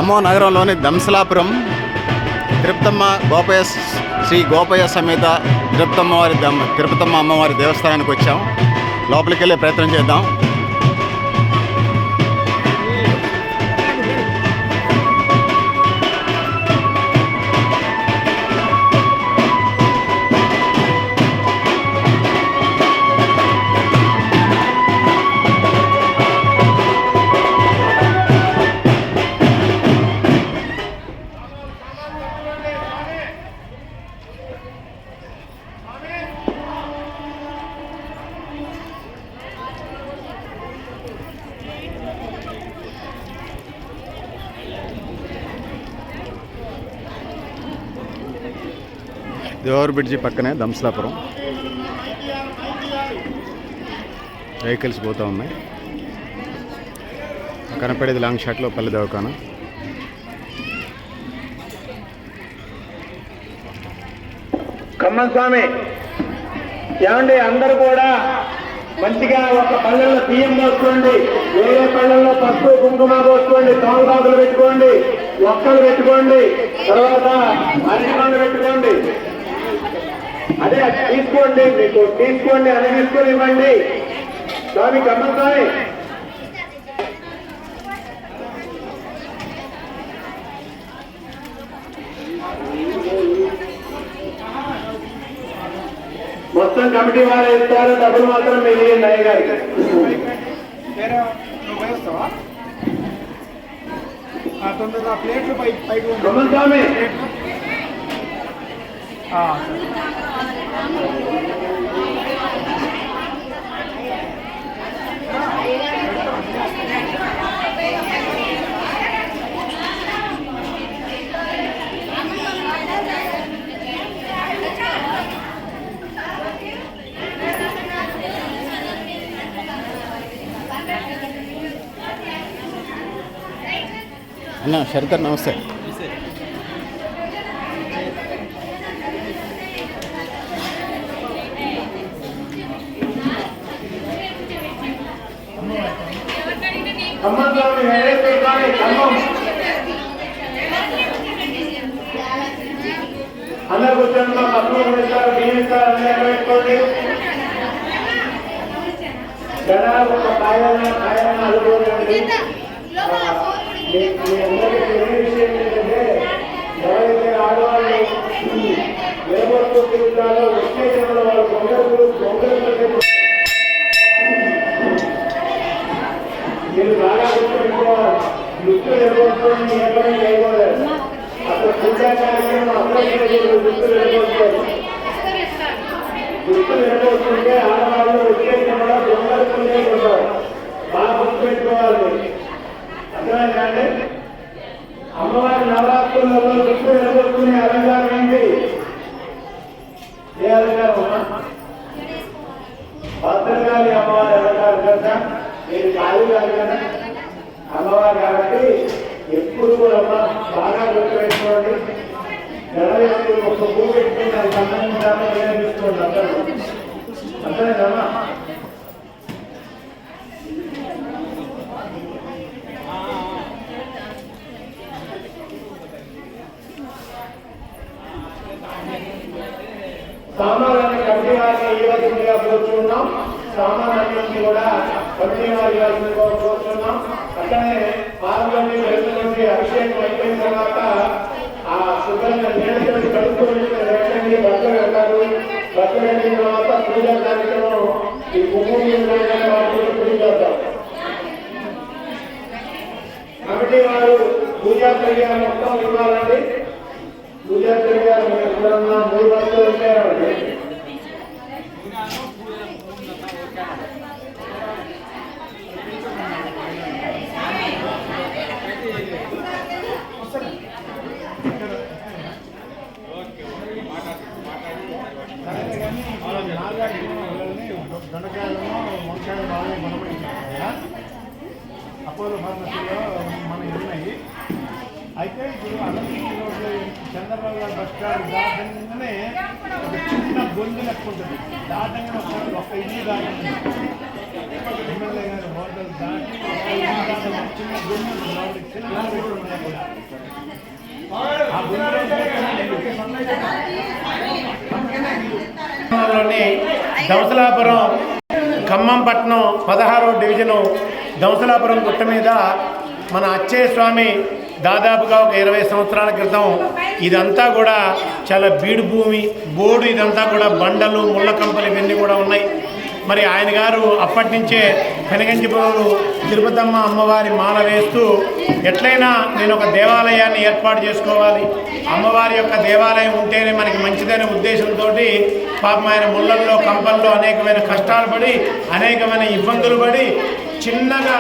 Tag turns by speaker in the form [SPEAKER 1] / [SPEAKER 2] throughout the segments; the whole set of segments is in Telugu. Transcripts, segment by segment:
[SPEAKER 1] ఖమ్మం నగరంలోని దంసలాపురం శ్రీ గోపయ్య సమేత తిరుపతమ్మ అమ్మవారి దేవస్థానానికి వచ్చాం. లోపలికి వెళ్ళే ప్రయత్నం చేద్దాం. ఓవర్ బ్రిడ్జి పక్కనే దంసలాపురం. వెహికల్స్ పోతూ ఉన్నాయి. కనపడేది లాంగ్ షాట్లో పల్లె దవాఖాన.
[SPEAKER 2] ఖమ్మం స్వామి ఏమండి, అందరూ కూడా మంచిగా ఒక పళ్ళల్లో బియ్యం పోసుకోండి, వేరే పళ్ళల్లో పసుపు కుంకుమ పోసుకోండి, తోమబాబులు పెట్టుకోండి, ఒక్కలు పెట్టుకోండి, తర్వాత అరటిపండు పెట్టుకోండి. అదే తీసుకోండి, మీకు తీసుకోండి, అది తీసుకొని ఇవ్వండి. స్వామి ఖమ్మం స్వామి మొత్తం కమిటీ వారు ఇస్తారు, డబ్బులు మాత్రం మీరు అయ్య గారికి. ఖమ్మం స్వామి
[SPEAKER 1] అన్న శరతర్ నమస్తే.
[SPEAKER 2] ఖమ్మం స్వామి వెంకటేశ్వర స్వామి ఖమ్మం అందరు కూర్చొని పసుపు ఇస్తారు, బియ్యం ఇస్తారు, అన్నీ పెట్టుకోండి. జనాలు ఒక కాయన అనుకోండి. మీ అందరికీ తెలియని విషయం ఏంటంటే, ఎవరైతే ఆడవాళ్ళు నిలబడుతూ తిరుగుతారో వచ్చే జనంలో వాళ్ళు దొంగలు మీరు బాగా గుర్తుపెట్టుకోవాలి. గుర్తులు నిలబడుతుంది ఎవరైనా చేయకూడదు. అసలు పూజా కార్యక్రమం అసలు గుర్తులు నిలబడుతారు. గుర్తులు నిలబడుతుంటే ఆడవాళ్ళు వచ్చే జనంలో దొంగలు ఉంటారు. బాగా గుర్తుపెట్టుకోవాలి. అర్థమైందండి? అమ్మవారి నవరాత్రులలో గుర్తు నిలబడుకునే అలంకారం ఏంటి? ఏ అలంకారం? భద్రకాళి అమ్మవారి అలంకారం కదా. మీరు కాళీ కాదు కదా అమ్మవారు కాబట్టి ఎప్పుడు కూడా బాగా గుర్తుపెట్టుకోండి. గణవేసి ఒక పువ్వు పెట్టుకుని దానికి సంబంధించాలని నిర్ణయించుకోండి. అందరూ అర్థమైందమ్మా? సామాన్యాన్ని కమిటీ వారిని ఇవ్వాల్సిందిగా కోరుతున్నాం. సామాన్యాన్ని కూడా కమిటీ వారి ఇవ్వాల్సిందిగా కోరుతున్నాం. అట్లనే పార్లమెంట్ వెళ్తున్నటువంటి అభిషేకం అయిపోయిన తర్వాత ఆ శుభ్రంగా నేర్చుకుని కలుపుకొని వెంటనే భద్ర వెళ్తారు. భద్ర వెళ్ళిన తర్వాత పూజా కార్యక్రమం ఈ పూజ చేద్దాం. కమిటీ వారు పూజా క్రియ మొత్తం ఇవ్వాలండి. పూజా క్రియ ఎప్పుడన్నా 3 వస్తువులు ఉంటాయండి.
[SPEAKER 3] అపోలో ఫార్మసీలో మనం ఉన్నాయి. అయితే ఇప్పుడు అనంతపురం చంద్రబాబు గారు బస్ స్టాండ్ దాటంగానే ఒక చిన్న గొంతు లెక్క ఉంటుంది. దాటంగానే ఒక ఇల్లు దాటండి ఎమ్మెల్యే గారి హోటల్ దాటి చిన్న గొంతు ఉంటుంది. చిన్న దౌసలాపురం ఖమ్మం పట్టణం 16వ డివిజను దౌసలాపురం గుట్ట మీద మన అచ్చయ్య స్వామి దాదాపుగా ఒక 20 సంవత్సరాల క్రితం ఇదంతా కూడా చాలా బీడు భూమి, బోర్డు, ఇదంతా కూడా బండలు, ముళ్ళ కంపలు ఇవన్నీ కూడా ఉన్నాయి. మరి ఆయన గారు అప్పటి నుంచే పెనగంచిపురంలో తిరుపతమ్మ అమ్మవారి మాల వేస్తూ ఎట్లయినా నేను ఒక దేవాలయాన్ని ఏర్పాటు చేసుకోవాలి, అమ్మవారి యొక్క దేవాలయం ఉంటేనే మనకి మంచిదనే ఉద్దేశంతో పాపం ఆయన ముళ్ళల్లో కంపల్లో అనేకమైన కష్టాలు పడి అనేకమైన ఇబ్బందులు పడి చిన్నగా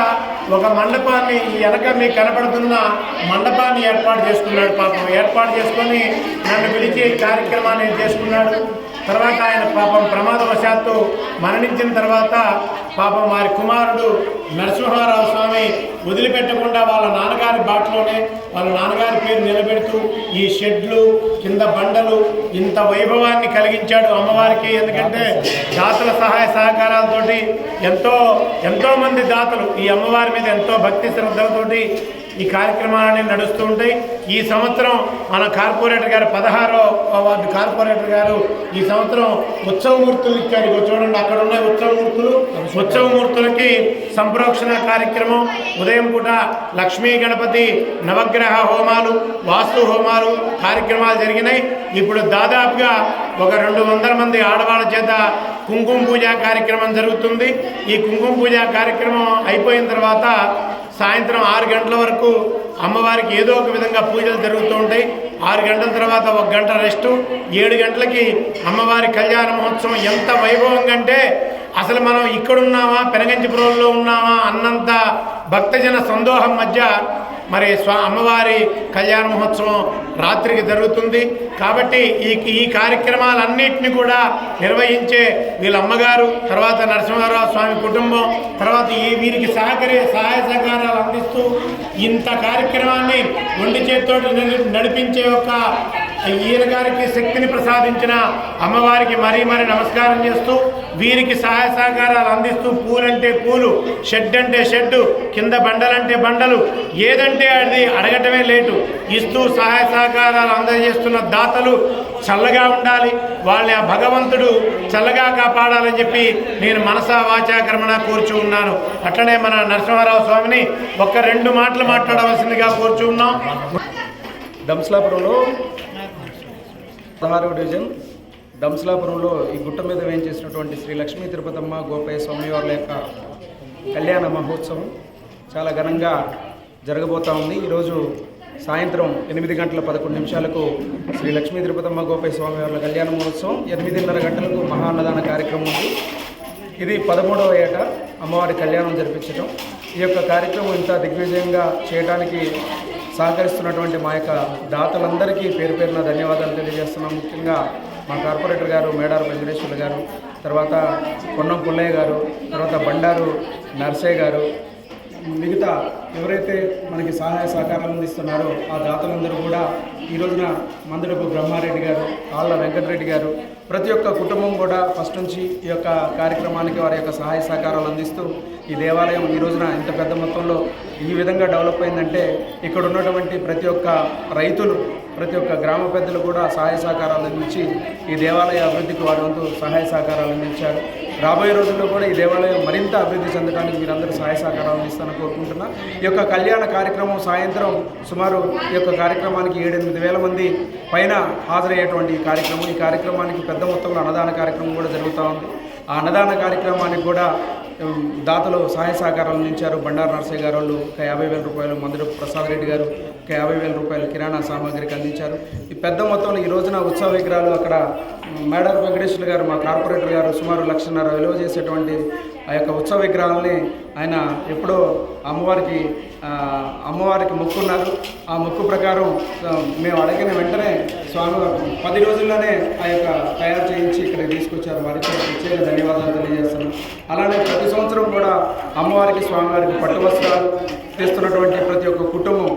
[SPEAKER 3] ఒక మండపాన్ని వెనక మీకు కనపడుతున్న మండపాన్ని ఏర్పాటు చేసుకున్నాడు. పాపం ఏర్పాటు చేసుకొని నన్ను పిలిచి కార్యక్రమాన్ని చేసుకున్నాడు. తర్వాత ఆయన పాపం ప్రమాదవశాత్తు మరణించిన తర్వాత పాపం వారి కుమారుడు నరసింహారావు స్వామి వదిలిపెట్టకుండా వాళ్ళ నాన్నగారి బాటలోనే వాళ్ళ నాన్నగారి పేరు నిలబెడుతూ ఈ షెడ్లు, కింద బండలు, ఇంత వైభవాన్ని కలిగించాడు అమ్మవారికి. ఎందుకంటే దాతల సహాయ సహకారాలతోటి ఎంతోమంది దాతలు ఈ అమ్మవారి మీద ఎంతో భక్తి శ్రద్ధలతోటి ఈ కార్యక్రమాలన్నీ నడుస్తూ ఉంటాయి. ఈ సంవత్సరం మన కార్పొరేటర్ గారు 16వ వార్డు కార్పొరేటర్ గారు ఈ సంవత్సరం ఉత్సవమూర్తులు ఇచ్చాడు. చూడండి, అక్కడ ఉన్న ఉత్సవమూర్తులకి సంప్రోక్షణ కార్యక్రమం, ఉదయం పూట లక్ష్మీ గణపతి నవగ్రహ హోమాలు, వాస్తు హోమాలు కార్యక్రమాలు జరిగినాయి. ఇప్పుడు దాదాపుగా ఒక 200 మంది ఆడవాళ్ళ చేత కుంకుమ పూజ కార్యక్రమం జరుగుతుంది. ఈ కుంకుమ పూజ కార్యక్రమం అయిపోయిన తర్వాత సాయంత్రం 6 గంటల వరకు అమ్మవారికి ఏదో ఒక విధంగా పూజలు జరుగుతూ ఉంటాయి. 6 గంటల తర్వాత 1 గంట రెస్టు. 7 గంటలకి అమ్మవారి కళ్యాణ మహోత్సవం. ఎంత వైభవంగా అంటే అసలు మనం ఇక్కడున్నామా పెనగంచిపురంలో ఉన్నామా అన్నంత భక్తజన సందోహం మధ్య మరి అమ్మవారి కళ్యాణ మహోత్సవం రాత్రికి జరుగుతుంది. కాబట్టి ఈ కార్యక్రమాలన్నింటినీ కూడా నిర్వహించే వీళ్ళ అమ్మగారు, తర్వాత నరసింహారావు స్వామి కుటుంబం, తర్వాత వీరికి సహాయ సహకారాలు అందిస్తూ ఇంత కార్యక్రమాన్ని ఒంటి చేతితో నడిపించే ఒక ఈయన గారికి శక్తిని ప్రసాదించిన అమ్మవారికి మరీ నమస్కారం చేస్తూ వీరికి సహాయ సహకారాలు అందిస్తూ పూలంటే పూలు, షెడ్ అంటే షెడ్డు, కింద బండలంటే బండలు, ఏదంటే అది అడగటమే లేటు ఇస్తూ సహాయ సహకారాలు అందజేస్తున్న దాతలు చల్లగా ఉండాలి, వాళ్ళ భగవంతుడు చల్లగా కాపాడాలని చెప్పి నేను మనసా వాచా కర్మణ కోరుచూ ఉన్నాను. అట్లనే మన నరసింహారావు స్వామిని 1-2 మాటలు మాట్లాడవలసిందిగా కోరుచూ ఉన్నాం.
[SPEAKER 4] దంసలాపురంలో 16వ డివిజన్ దంసలాపురంలో ఈ గుట్ట మీద వేయించేసినటువంటి శ్రీ లక్ష్మీ తిరుపతమ్మ గోపయ్య స్వామివార్ల యొక్క కళ్యాణ మహోత్సవం చాలా ఘనంగా జరగబోతూ ఉంది. ఈరోజు సాయంత్రం 8:11 శ్రీ లక్ష్మీ తిరుపతమ్మ గోపయ్య స్వామివార్ల కళ్యాణ మహోత్సవం, 8:30 గంటలకు మహాన్నదాన కార్యక్రమం ఉంది. ఇది 13వ ఏట అమ్మవారి కళ్యాణం జరిపించడం. ఈ యొక్క కార్యక్రమం ఇంత దిగ్విజయంగా చేయడానికి సహకరిస్తున్నటువంటి మా యొక్క దాతలందరికీ పేరు పేరున ధన్యవాదాలు తెలియజేస్తున్నాం. ముఖ్యంగా మా కార్పొరేటర్ గారు మేడారు వెంకటేశ్వర్లు గారు, తర్వాత పొన్నం పుల్లయ్య గారు, తర్వాత బండారు నర్సయ్య గారు, మిగతా ఎవరైతే మనకి సహాయ సహకారాలు అందిస్తున్నారో ఆ దాతలందరూ కూడా ఈ రోజున మందుడపు బ్రహ్మారెడ్డి గారు, ఆళ్ళ వెంకటరెడ్డి గారు, ప్రతి ఒక్క కుటుంబం కూడా ఫస్ట్ నుంచి ఈ యొక్క కార్యక్రమానికి వారి యొక్క సహాయ సహకారాలు అందిస్తూ ఈ దేవాలయం ఈ రోజున ఇంత పెద్ద మొత్తంలో ఈ విధంగా డెవలప్ అయిందంటే ఇక్కడ ఉన్నటువంటి ప్రతి ఒక్క రైతులు, ప్రతి ఒక్క గ్రామ పెద్దలు కూడా సహాయ సహకారాలు అందించి ఈ దేవాలయ అభివృద్ధికి వారి వంతు సహాయ సహకారాలు అందించారు. రాబోయే రోజుల్లో కూడా ఈ దేవాలయం మరింత అభివృద్ధి చెందడానికి మీరందరూ సహాయ సహకారాలు అందిస్తారని కోరుకుంటున్నా. ఈ యొక్క కళ్యాణ కార్యక్రమం సాయంత్రం సుమారు ఈ యొక్క కార్యక్రమానికి 7-8 వేల మంది పైన హాజరయ్యేటువంటి ఈ కార్యక్రమానికి పెద్ద మొత్తంలో అన్నదాన కార్యక్రమం కూడా జరుగుతూ ఉంది. ఆ అన్నదాన కార్యక్రమానికి కూడా దాతలు సహాయ సహకారాలు అందించారు. బండారు నర్సయ్య గారు వాళ్ళు 50,000 రూపాయలు, మందుడు ప్రసాద్ రెడ్డి గారు 50,000 రూపాయలు కిరాణా సామాగ్రికి అందించారు. ఈ పెద్ద మొత్తంలో ఈ రోజున ఉత్సవ విగ్రహాలు అక్కడ మేడారు వెంకటేశ్వర్లు గారు మా కార్పొరేటర్ గారు సుమారు 1,50,000 విలువ చేసేటువంటి ఆ యొక్క ఉత్సవ విగ్రహాలని ఆయన ఎప్పుడో అమ్మవారికి మొక్కున్నారు. ఆ మొక్కు ప్రకారం మేము అడిగిన వెంటనే స్వామివారు 10 రోజుల్లోనే ఆ యొక్క తయారు చేయించి ఇక్కడికి తీసుకొచ్చారు. వారికి ప్రత్యేక ధన్యవాదాలు తెలియజేస్తున్నాం. అలానే ప్రతి సంవత్సరం కూడా అమ్మవారికి స్వామివారికి పట్టు వస్త్రాలు తెస్తున్నటువంటి ప్రతి ఒక్క కుటుంబం,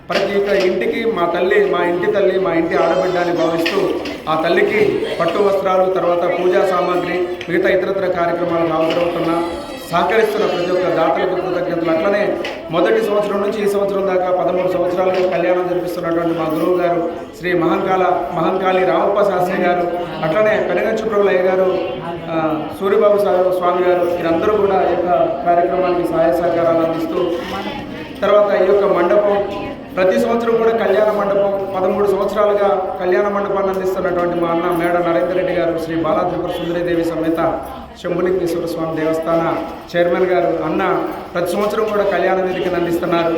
[SPEAKER 4] ప్రతి ఒక్క ఇంటికి మా ఇంటి తల్లి, మా ఇంటి ఆడబిడ్డ అని భావిస్తూ ఆ తల్లికి పట్టు వస్త్రాలు, తర్వాత పూజా సామాగ్రి, మిగతా ఇతరత్ర కార్యక్రమాలకు హాజరవుతున్న సహకరిస్తున్న ప్రతి ఒక్క దాతలకు కృతజ్ఞతలు. అట్లనే మొదటి సంవత్సరం నుంచి ఈ సంవత్సరం దాకా 13 సంవత్సరాలుగా కళ్యాణం జరిపిస్తున్నటువంటి మా గురువు గారు శ్రీ మహంకాళి రామప్ప శాస్త్రి గారు, అట్లనే పెనగంచుప్రభులయ్య గారు, సూర్యబాబు స్వామి గారు, వీరందరూ కూడా ఈ యొక్క కార్యక్రమానికి సహాయ సహకారాలు అందిస్తూ, తర్వాత ఈ యొక్క మండపం ప్రతి సంవత్సరం కూడా కళ్యాణ మండపం 13 సంవత్సరాలుగా కళ్యాణ మండపాన్ని అందిస్తున్నటువంటి మా అన్న మేడ నరేందర్ రెడ్డి గారు, శ్రీ బాలా త్రిపుర సుందరీదేవి సమేత శంభులింగేశ్వర స్వామి దేవస్థాన చైర్మన్ గారు అన్న ప్రతి సంవత్సరం కూడా కళ్యాణ వేదికను అందిస్తున్నారు.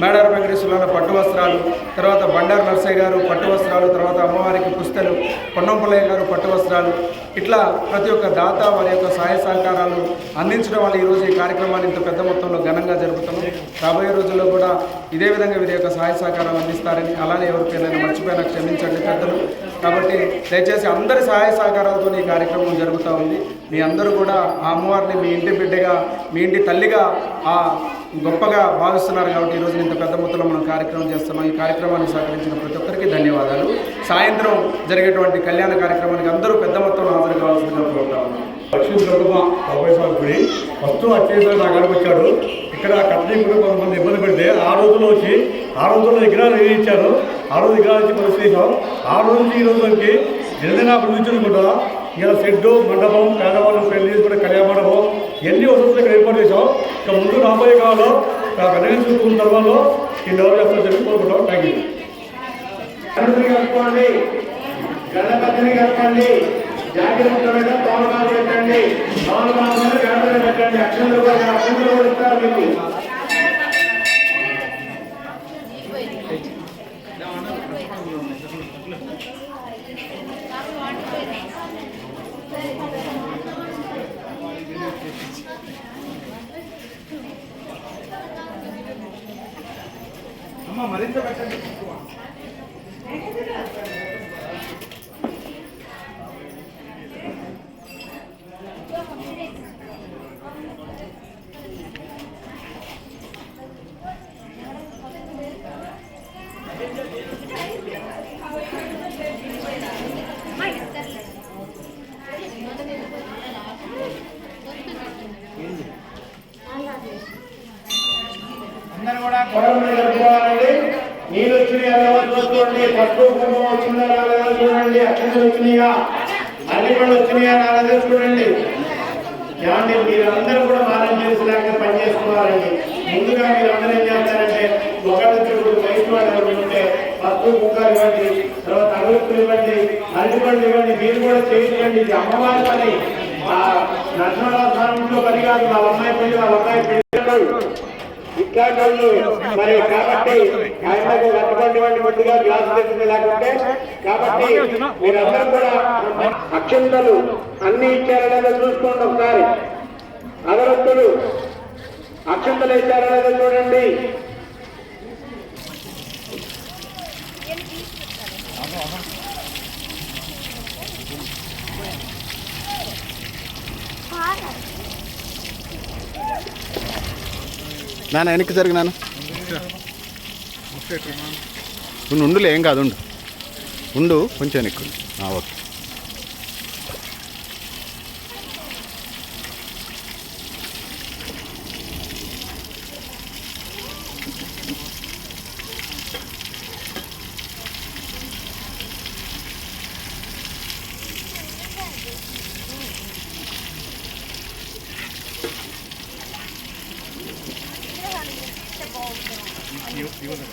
[SPEAKER 4] మేడార వెంకటేశ్వర పట్టు వస్త్రాలు, తర్వాత బండారు నర్సయ్య గారు పట్టు వస్త్రాలు, తర్వాత అమ్మవారికి పుస్తలు, పొన్నంపుల్లయ్య గారు పట్టు వస్త్రాలు, ఇట్లా ప్రతి ఒక్క దాత వారి యొక్క సహాయ సహకారాలు అందించడం వల్ల ఈరోజు ఈ కార్యక్రమాన్ని ఇంత పెద్ద మొత్తంలో ఘనంగా జరుపుతున్నాం. రాబోయే రోజుల్లో కూడా ఇదే విధంగా వీరి యొక్క సహాయ సహకారాలు అందిస్తారని, అలానే ఎవరికైనా మర్చిపోయినా క్షమించండి పెద్దలు. కాబట్టి దయచేసి అందరి సహాయ సహకారాలతో ఈ కార్యక్రమం జరుగుతూ ఉంది. మీ అందరూ కూడా ఆ అమ్మవారిని మీ ఇంటి బిడ్డగా, మీ ఇంటి తల్లిగా గొప్పగా భావిస్తున్నారు. కాబట్టి ఈరోజు ఇంత పెద్ద మొత్తంలో మనం కార్యక్రమం చేస్తున్నాం. ఈ కార్యక్రమాన్ని సహకరించిన ప్రతి ఒక్కరికి ధన్యవాదాలు. సాయంత్రం జరిగేటువంటి కళ్యాణ కార్యక్రమానికి అందరూ పెద్ద మొత్తంలో హాజరు కావాల్సిందిగా కోరుతాము.
[SPEAKER 5] లక్ష్మీ దుర్గమ్మ అభయస్వామి గుడి ఫస్ట్ వచ్చేసారి నా గడప వచ్చాడు. ఇక్కడ కట్టడీకులు కొంతమంది ఇబ్బంది పెడితే ఆ రోజుల్లో విగ్రహాలు నిర్మించారు. ఆ రోజు విగ్రహాలు ఇచ్చి పరిశీలించాం. ఆ రోజు నుంచి ఈ రోజుకి ఏదైనా అభివృద్ధి కూడా ఇలా షెడ్డు, మండపం, పేదవాళ్ళు పెళ్లి కూడా కళ్యాణ మండపం ఎన్ని వసతులు ఇక్కడ ఏర్పాటు చేసాం. ఇక ముందు రాబోయే కాలంలో వెనక చూసుకున్న తర్వాతలో ఈ డెవలప్ చేస్తామని చెప్పి కోరుకుంటాం. Thank you.
[SPEAKER 2] గణపతిని కలపండి, జాగ్రత్త మీద తోమకాలు పెట్టండి, తోమకాలు గణపతిని పెట్టండి. అక్షంతలు కూడా ఇస్తారు మీకు.
[SPEAKER 3] అమ్మ మరింత పెట్టండి. అందరూ కూడా
[SPEAKER 2] జరుపుకోవాలండి. నీళ్ళు వచ్చినాయి చూసుకోండి, పసుపు కుంకుమ వచ్చిందా రాలేదా చూడండి, అక్షంతలు వచ్చినాయా, అల్లిపళ్ళు వచ్చినాయా రాలేదా చూడండి. ఏమండి మీరందరూ కూడా మారం చేసేలాగా పని చేసుకోవాలండి. ముందుగా మీరందరూ ఏం చేస్తారంటే ఒకళ్ళ చెడు వయసు వాళ్ళు ఉంటే పసుపు కుంకాలు ఇవ్వండి, తర్వాత అగరత్తులు ఇవ్వండి, అల్లిపళ్ళు ఇవ్వండి. మీరు కూడా చేయించండి. ఇది అమ్మవారి పని, నరసింహరావు స్వామి ఇంట్లో పని కాదు. వాళ్ళ అమ్మాయి పెళ్లి, వాళ్ళ అమ్మాయి పెళ్లి ఇట్లాంటి మరి కాబట్టి ఆయనకు కట్టుబడి ముందుగా గ్లాసు తెచ్చింది లేకుంటే. కాబట్టి మీరందరూ కూడా అక్షంతలు అన్ని ఇచ్చారనేదో చూసుకోండి ఒకసారి. అగరత్తులు అక్షంతలు ఇచ్చారనేదో చూడండి.
[SPEAKER 1] నాన్న వెనక్కి జరిగినాను ఉండులే, ఏం కాదు, ఉండు కొంచెం వెనక్కు. ఓకే.
[SPEAKER 5] 이거는